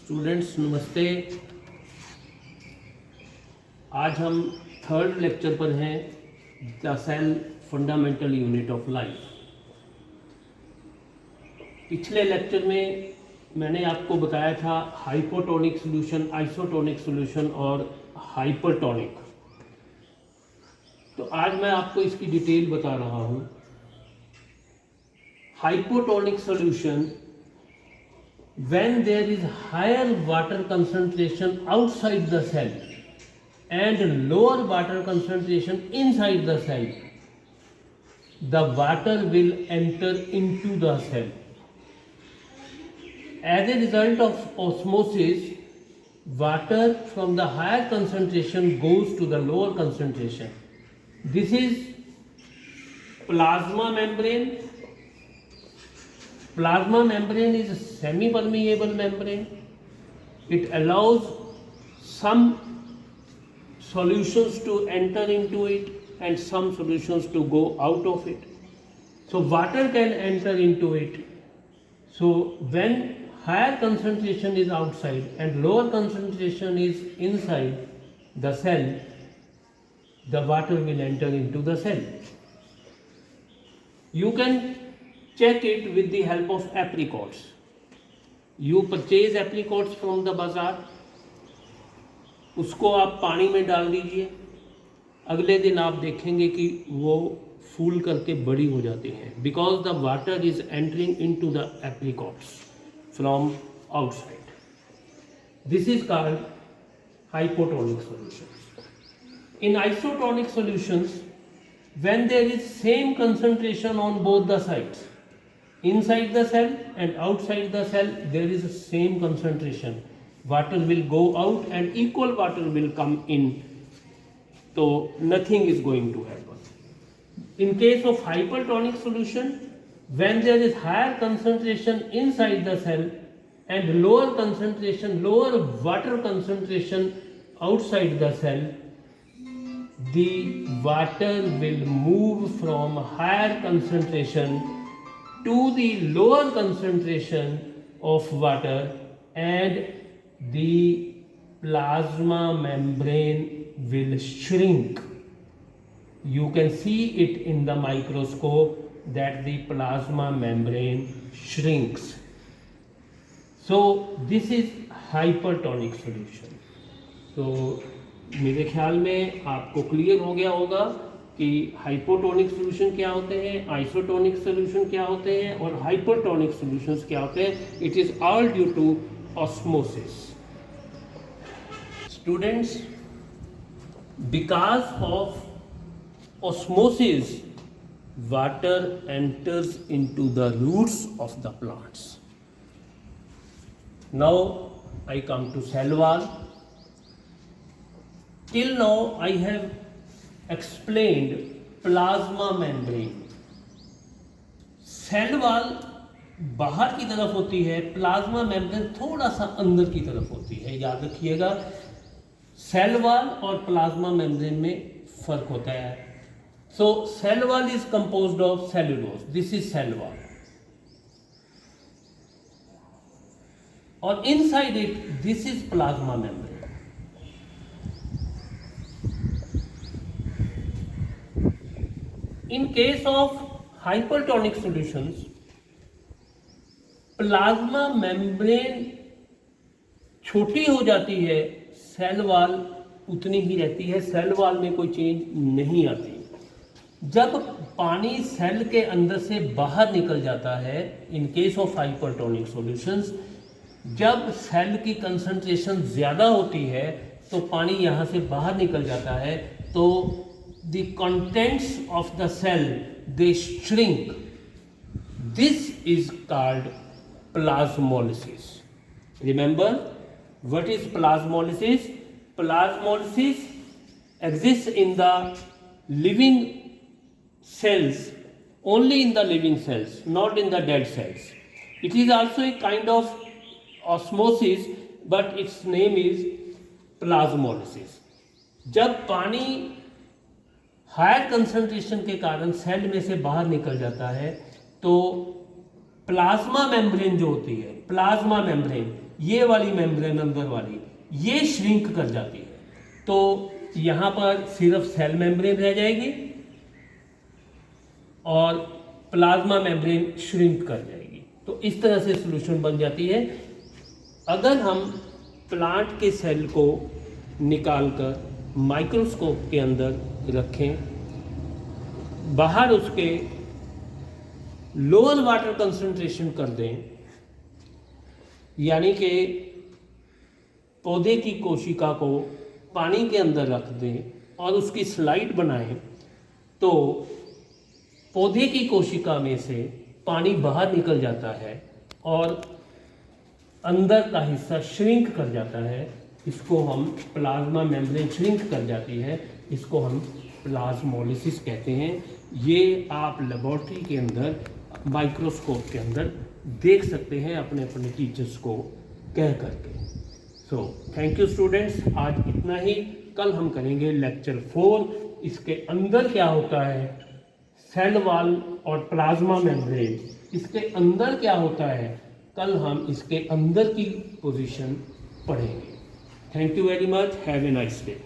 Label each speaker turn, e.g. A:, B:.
A: Students नमस्ते। आज हम थर्ड लेक्चर पर हैं, the cell fundamental unit of life. पिछले लेक्चर में मैंने आपको बताया था हाइपोटोनिक सॉल्यूशन, आइसोटोनिक सॉल्यूशन और हाइपरटोनिक। तो आज मैं आपको इसकी डिटेल बता रहा हूँ। Hypotonic solution when there is higher water concentration outside the cell and lower water concentration inside the cell, the water will enter into the cell. As a result of osmosis, water from the higher concentration goes to the lower concentration. This is plasma membrane. Plasma membrane is a semi-permeable membrane. It allows some solutions to enter into it and some solutions to go out of it. So water can enter into it. So when higher concentration is outside and lower concentration is inside the cell, the water will enter into the cell. You can check it with the help of apricots. You purchase apricots from the bazaar, उसको आप पानी में डाल दीजिए। अगले दिन आप देखेंगे कि वो फूल करके बड़ी हो जाती हैं, because the water is entering into the apricots from outside. This is called hypotonic solutions. In isotonic solutions, when there is same concentration on both the sides, inside the cell and outside the cell, there is the same concentration. Water will go out and equal water will come in. So nothing is going to happen. In case of hypertonic solution, when there is higher concentration inside the cell and lower water concentration outside the cell, the water will move from higher concentration to the lower concentration of water, and the plasma membrane will shrink. You can see it in the microscope that the plasma membrane shrinks. So this is hypertonic solution. So मेरे ख्याल में आपको clear हो गया होगा कि hypotonic solution क्या होते हैं, आइसोटोनिक सॉल्यूशन क्या होते हैं और हाइपरटोनिक सॉल्यूशंस क्या होते हैं. It is all due to osmosis. Students, because of osmosis water enters into the roots of the plants. Now I come to cell wall. Till now I have explained plasma membrane. Cell wall बाहर की तरफ होती है, plasma membrane थोड़ा सा अंदर की तरफ होती है. याद रखिएगा, सेल वॉल और प्लाज्मा मेम्ब्रेन में फर्क होता है. So cell wall is composed of cellulose. This is cell wall, और inside it this is plasma membrane. In case of hypertonic solutions, plasma membrane छोटी हो जाती है, सेल वॉल उतनी ही रहती है, सेल वॉल में कोई चेंज नहीं आती. जब पानी सेल के अंदर से बाहर निकल जाता है, in case of hypertonic solutions, जब सेल की कंसंट्रेशन ज़्यादा होती है तो पानी यहाँ से बाहर निकल जाता है, तो the contents of the cell, they shrink. This is called plasmolysis. Remember, what is plasmolysis? Plasmolysis exists in the living cells, only in the living cells, not in the dead cells. It is also a kind of osmosis, but its name is plasmolysis. जब पानी higher concentration के कारण cell में से बाहर निकल जाता है, तो प्लाज्मा मेम्ब्रेन जो होती है, प्लाज्मा मेम्ब्रेन ये वाली मेम्ब्रेन अंदर वाली ये श्रिंक कर जाती है, तो यहाँ पर सिर्फ सेल मेम्ब्रेन रह जाएगी और प्लाज्मा मेम्ब्रेन श्रिंक कर जाएगी। तो इस तरह से सॉल्यूशन बन जाती है। अगर हम प्लांट के सेल को निकालकर माइक्रोस्कोप के अंदर रखें, बाहर उसके लोअर वाटर कंसंट्रेशन कर दें, यानी कि पौधे की कोशिका को पानी के अंदर रख दें और उसकी स्लाइड बनाएं, तो पौधे की कोशिका में से पानी बाहर निकल जाता है और अंदर का हिस्सा श्रिंक कर जाता है। इसको हम प्लाज्मा मेम्ब्रेन श्रिंक कर जाती है, इसको हम प्लाज्मोलिसिस कहते हैं। ये आप लेबोरेटरी के अंदर माइक्रोस्कोप के अंदर देख सकते हैं अपने अपने टीचर्स को कह करके। सो थैंक यू स्टूडेंट्स, आज इतना ही। कल हम करेंगे लेक्चर 4, इसके अंदर क्या होता है, सेल वॉल और प्लाज्मा मेम्ब्रेन, इसके अंदर क्या होता है, कल हम इसके अंदर की पोजीशन पढ़ेंगे। Thank you very much, have a nice day.